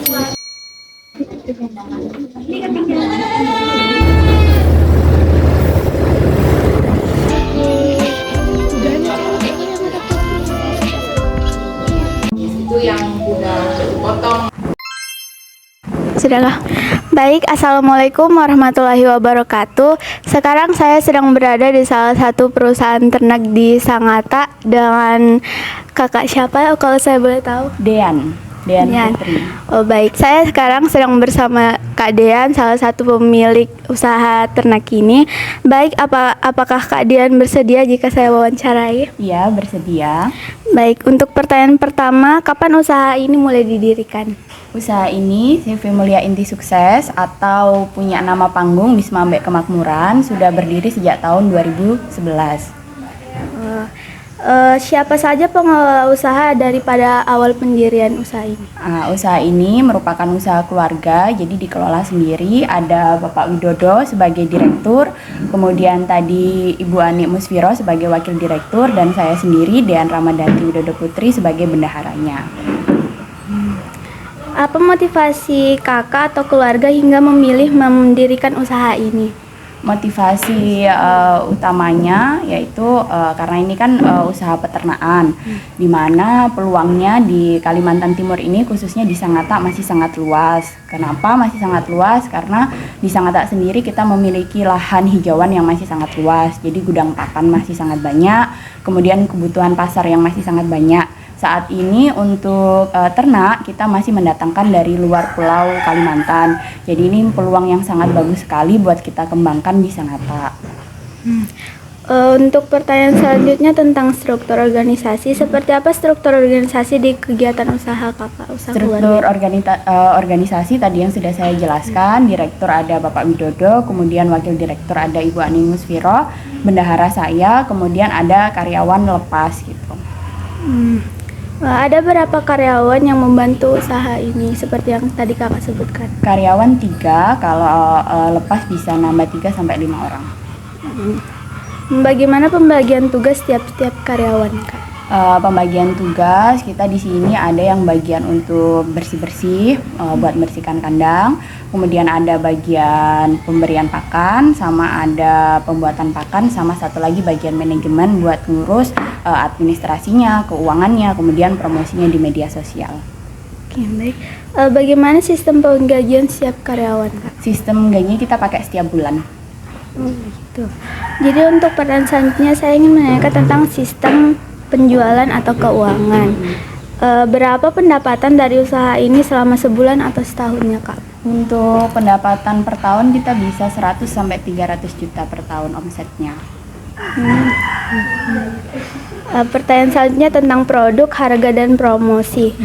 Itu yang udah dipotong. Sudahlah. Baik, Assalamualaikum warahmatullahi wabarakatuh. Sekarang saya sedang berada di salah satu perusahaan ternak di Sangatta dengan kakak siapa kalau saya boleh tahu? Dean Putri. Oh baik, saya sekarang sedang bersama Kak Dean, salah satu pemilik usaha ternak ini. Baik, apakah Kak Dean bersedia jika saya wawancarai? Iya, bersedia. Baik, untuk pertanyaan pertama, kapan usaha ini mulai didirikan? Usaha ini CV Mulia Inti Sukses atau punya nama panggung Wisma Mbek Kemakmuran sudah berdiri sejak tahun 2011. Siapa saja pengelola usaha daripada awal pendirian usaha ini? Usaha ini merupakan usaha keluarga, jadi dikelola sendiri. Ada Bapak Widodo sebagai direktur, kemudian tadi Ibu Ani Musfiro sebagai wakil direktur, dan saya sendiri Dean Ramadhanti Widodo Putri sebagai bendaharanya. Apa motivasi kakak atau keluarga hingga memilih mendirikan usaha ini? Motivasi utamanya yaitu karena ini kan usaha peternakan, di mana peluangnya di Kalimantan Timur ini khususnya di Sangatta masih sangat luas. Kenapa masih sangat luas? Karena di Sangatta sendiri kita memiliki lahan hijauan yang masih sangat luas, jadi gudang pakan masih sangat banyak, kemudian kebutuhan pasar yang masih sangat banyak. Saat ini untuk ternak kita masih mendatangkan dari luar pulau Kalimantan. Jadi ini peluang yang sangat bagus sekali buat kita kembangkan di Sangatta. Untuk pertanyaan selanjutnya tentang struktur organisasi, seperti apa struktur organisasi di kegiatan usaha kakak, usaha Struktur keluarga? organisasi tadi yang sudah saya jelaskan, direktur ada Bapak Widodo, kemudian wakil direktur ada Ibu Ani Musfiro, bendahara saya, kemudian ada karyawan lepas gitu. Ada berapa karyawan yang membantu usaha ini seperti yang tadi kakak sebutkan? Karyawan 3, kalau lepas bisa nambah 3 sampai 5 orang. Bagaimana pembagian tugas setiap karyawan, Kak? Pembagian tugas kita di sini ada yang bagian untuk bersih-bersih, buat bersihkan kandang, kemudian ada bagian pemberian pakan, sama ada pembuatan pakan, sama satu lagi bagian manajemen buat ngurus administrasinya, keuangannya, kemudian promosinya di media sosial. Oke, baik. Bagaimana sistem penggajian setiap karyawan, Kak? Sistem gajinya kita pakai setiap bulan. Gitu. Jadi untuk pertanyaan selanjutnya saya ingin menanyakan tentang sistem penjualan atau keuangan. Berapa pendapatan dari usaha ini selama sebulan atau setahunnya, Kak? Untuk pendapatan per tahun kita bisa 100 sampai 300 juta per tahun omsetnya. Pertanyaan selanjutnya tentang produk, harga, dan promosi.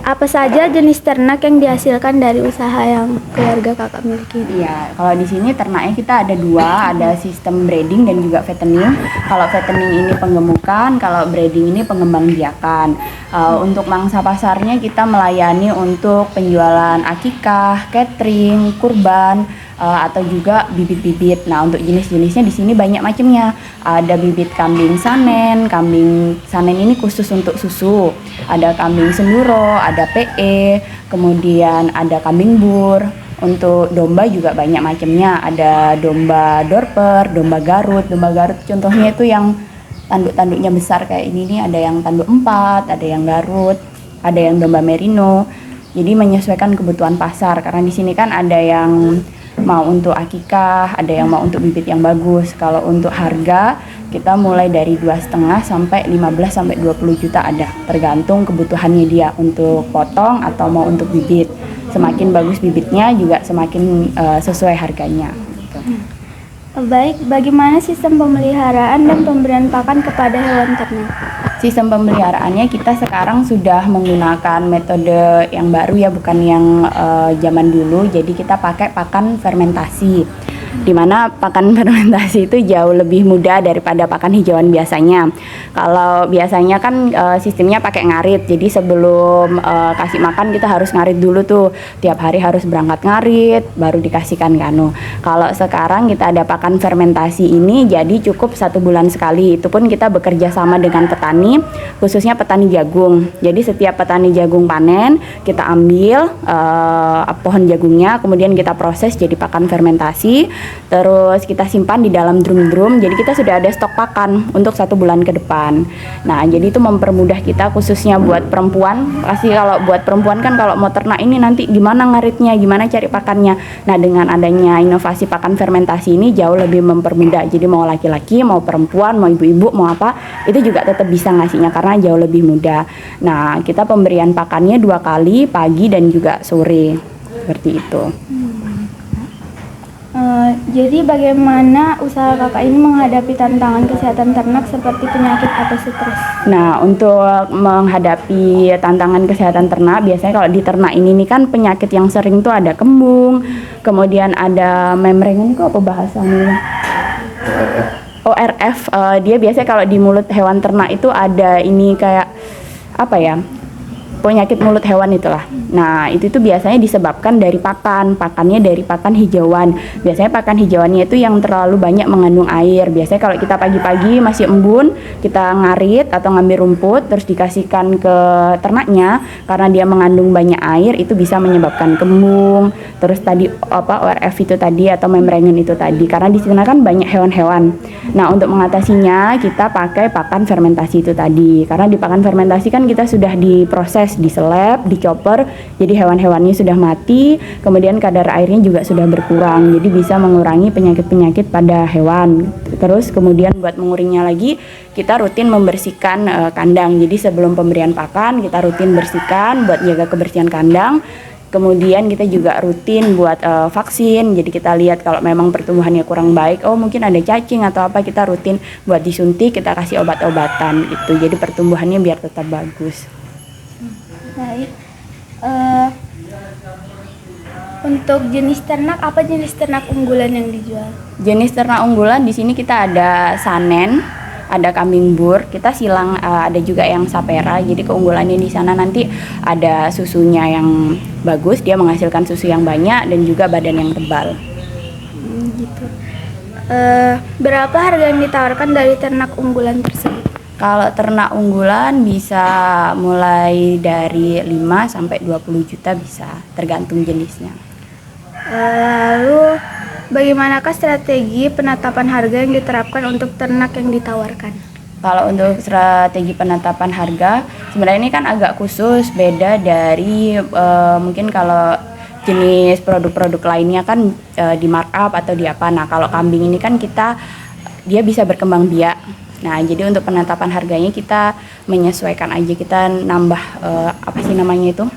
Apa saja jenis ternak yang dihasilkan dari usaha yang keluarga kakak miliki? Iya, kalau di sini ternaknya kita ada 2, ada sistem breeding dan juga fattening. Kalau fattening ini penggemukan, kalau breeding ini pengembang biakan. Untuk mangsa pasarnya kita melayani untuk penjualan akikah, catering, kurban, atau juga bibit-bibit. Nah, untuk jenis-jenisnya di sini banyak macamnya. Ada bibit kambing sanen. Kambing sanen ini khusus untuk susu. Ada kambing senduro, ada PE, kemudian ada kambing bur. Untuk domba juga banyak macamnya. Ada domba dorper, domba Garut. Domba Garut contohnya itu yang tanduk-tanduknya besar kayak ini nih, ada yang tanduk 4, ada yang Garut, ada yang domba merino. Jadi menyesuaikan kebutuhan pasar, karena di sini kan ada yang mau untuk akikah, ada yang mau untuk bibit yang bagus. Kalau untuk harga kita mulai dari 2,5 sampai 15 sampai 20 juta ada, tergantung kebutuhannya dia untuk potong atau mau untuk bibit. Semakin bagus bibitnya juga semakin sesuai harganya gitu. Baik, bagaimana sistem pemeliharaan dan pemberian pakan kepada hewan ternak? Sistem pemeliharaannya kita sekarang sudah menggunakan metode yang baru ya, bukan yang zaman dulu. Jadi kita pakai pakan fermentasi. Dimana pakan fermentasi itu jauh lebih mudah daripada pakan hijauan biasanya. Kalau biasanya kan sistemnya pakai ngarit, jadi sebelum kasih makan kita harus ngarit dulu tuh, tiap hari harus berangkat ngarit baru dikasihkan kanu. Kalau sekarang kita ada pakan fermentasi ini, jadi cukup 1 bulan sekali. Itu pun kita bekerja sama dengan petani, khususnya petani jagung. Jadi setiap petani jagung panen, kita ambil pohon jagungnya, kemudian kita proses jadi pakan fermentasi, terus kita simpan di dalam drum-drum. Jadi kita sudah ada stok pakan untuk 1 bulan ke depan. Nah, jadi itu mempermudah kita, khususnya buat perempuan. Pasti kalau buat perempuan kan kalau mau ternak ini nanti gimana ngaritnya, gimana cari pakannya. Nah, dengan adanya inovasi pakan fermentasi ini jauh lebih mempermudah. Jadi mau laki-laki, mau perempuan, mau ibu-ibu, mau apa, itu juga tetap bisa ngasihnya karena jauh lebih mudah. Nah, kita pemberian pakannya 2 kali, pagi dan juga sore, seperti itu. Jadi bagaimana usaha kakak ini menghadapi tantangan kesehatan ternak seperti penyakit atau stres? Nah, untuk menghadapi tantangan kesehatan ternak, biasanya kalau di ternak ini nih kan penyakit yang sering tuh ada kembung, kemudian ada memrengen, itu apa bahasanya? ORF. Dia biasanya kalau di mulut hewan ternak itu ada ini kayak apa ya? Penyakit mulut hewan itulah. Nah, itu tuh biasanya disebabkan dari pakannya dari pakan hijauan. Biasanya pakan hijauannya itu yang terlalu banyak mengandung air. Biasanya kalau kita pagi-pagi masih embun, kita ngarit atau ngambil rumput terus dikasihkan ke ternaknya, karena dia mengandung banyak air, itu bisa menyebabkan kembung. Terus tadi ORF itu tadi atau membrangen itu tadi, karena di sana kan banyak hewan-hewan. Nah, untuk mengatasinya kita pakai pakan fermentasi itu tadi. Karena di pakan fermentasi kan kita sudah diproses, diseleb, dicopper, jadi hewan-hewannya sudah mati, kemudian kadar airnya juga sudah berkurang, jadi bisa mengurangi penyakit-penyakit pada hewan. Terus kemudian buat menguranginya lagi, kita rutin membersihkan kandang. Jadi sebelum pemberian pakan kita rutin bersihkan buat jaga kebersihan kandang. Kemudian kita juga rutin buat vaksin. Jadi kita lihat kalau memang pertumbuhannya kurang baik, oh mungkin ada cacing atau apa, kita rutin buat disuntik, kita kasih obat-obatan gitu. Jadi pertumbuhannya biar tetap bagus. Baik. Untuk jenis ternak, apa jenis ternak unggulan yang dijual? Jenis ternak unggulan di sini kita ada sanen, ada kambing bur, kita silang, ada juga yang sapera. Jadi keunggulannya di sana nanti ada susunya yang bagus, dia menghasilkan susu yang banyak dan juga badan yang tebal. Gitu. Berapa harga yang ditawarkan dari ternak unggulan tersebut? Kalau ternak unggulan bisa mulai dari 5 sampai 20 juta bisa, tergantung jenisnya. Lalu bagaimanakah strategi penetapan harga yang diterapkan untuk ternak yang ditawarkan? Kalau untuk strategi penetapan harga, sebenarnya ini kan agak khusus, beda dari mungkin kalau jenis produk-produk lainnya kan di markup atau di apa. Nah, kalau kambing ini kan dia bisa berkembang biak. Nah, jadi untuk penetapan harganya kita menyesuaikan aja, kita nambah itu,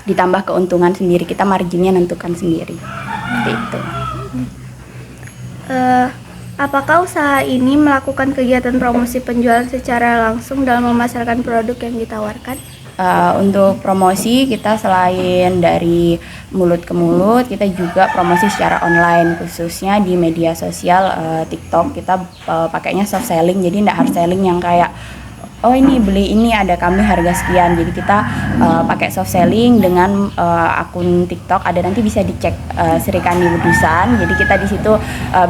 ditambah keuntungan sendiri, kita marginnya nentukan sendiri. Gitu. Apakah usaha ini melakukan kegiatan promosi penjualan secara langsung dalam memasarkan produk yang ditawarkan? Untuk promosi kita selain dari mulut ke mulut, kita juga promosi secara online, khususnya di media sosial TikTok. Kita pakainya soft selling, jadi tidak hard selling yang kayak oh ini beli ini ada kami harga sekian. Jadi kita pakai soft selling dengan akun TikTok, ada nanti bisa dicek Sri Kandi Wedusan. Jadi kita di situ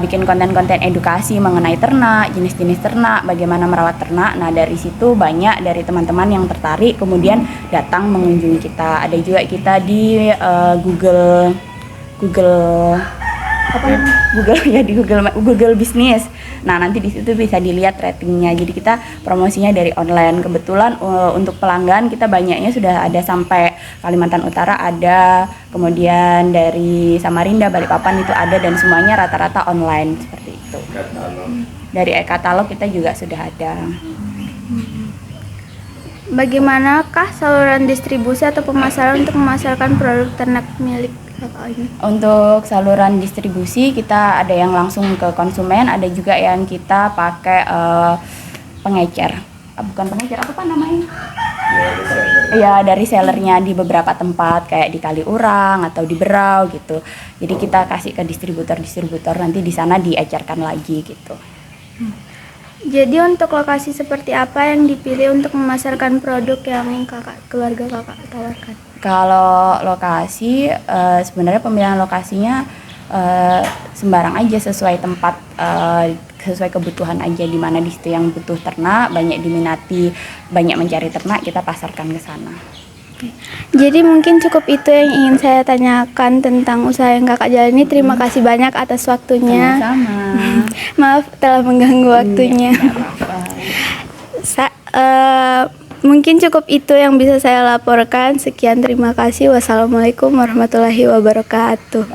bikin konten-konten edukasi mengenai ternak, jenis-jenis ternak, bagaimana merawat ternak. Nah, dari situ banyak dari teman-teman yang tertarik kemudian datang mengunjungi kita. Ada juga kita di Google ya, di Google Bisnis. Nah, nanti di situ bisa dilihat ratingnya. Jadi kita promosinya dari online. Kebetulan untuk pelanggan kita banyaknya sudah ada sampai Kalimantan Utara ada, kemudian dari Samarinda, Balikpapan itu ada, dan semuanya rata-rata online seperti itu. Dari e-katalog kita juga sudah ada. Bagaimanakah saluran distribusi atau pemasaran untuk memasarkan produk ternak milik kakak ini? Untuk saluran distribusi kita ada yang langsung ke konsumen, ada juga yang kita pakai pengecer. bukan pengecir, apa namanya? Ya dari sellernya di beberapa tempat kayak di Kaliurang atau di Berau gitu. Jadi kita kasih ke distributor nanti di sana diecerkan lagi gitu. Jadi untuk lokasi seperti apa yang dipilih untuk memasarkan produk yang keluarga kakak tawarkan? Kalau lokasi sebenarnya pemilihan lokasinya sembarang aja, sesuai tempat, sesuai kebutuhan aja, di mana di situ yang butuh ternak, banyak diminati, banyak mencari ternak, kita pasarkan ke sana. Jadi mungkin cukup itu yang ingin saya tanyakan tentang usaha yang kakak jalani. Terima kasih banyak atas waktunya. Sama-sama. Maaf telah mengganggu waktunya. Mungkin cukup itu yang bisa saya laporkan. Sekian, terima kasih. Wassalamualaikum warahmatullahi wabarakatuh.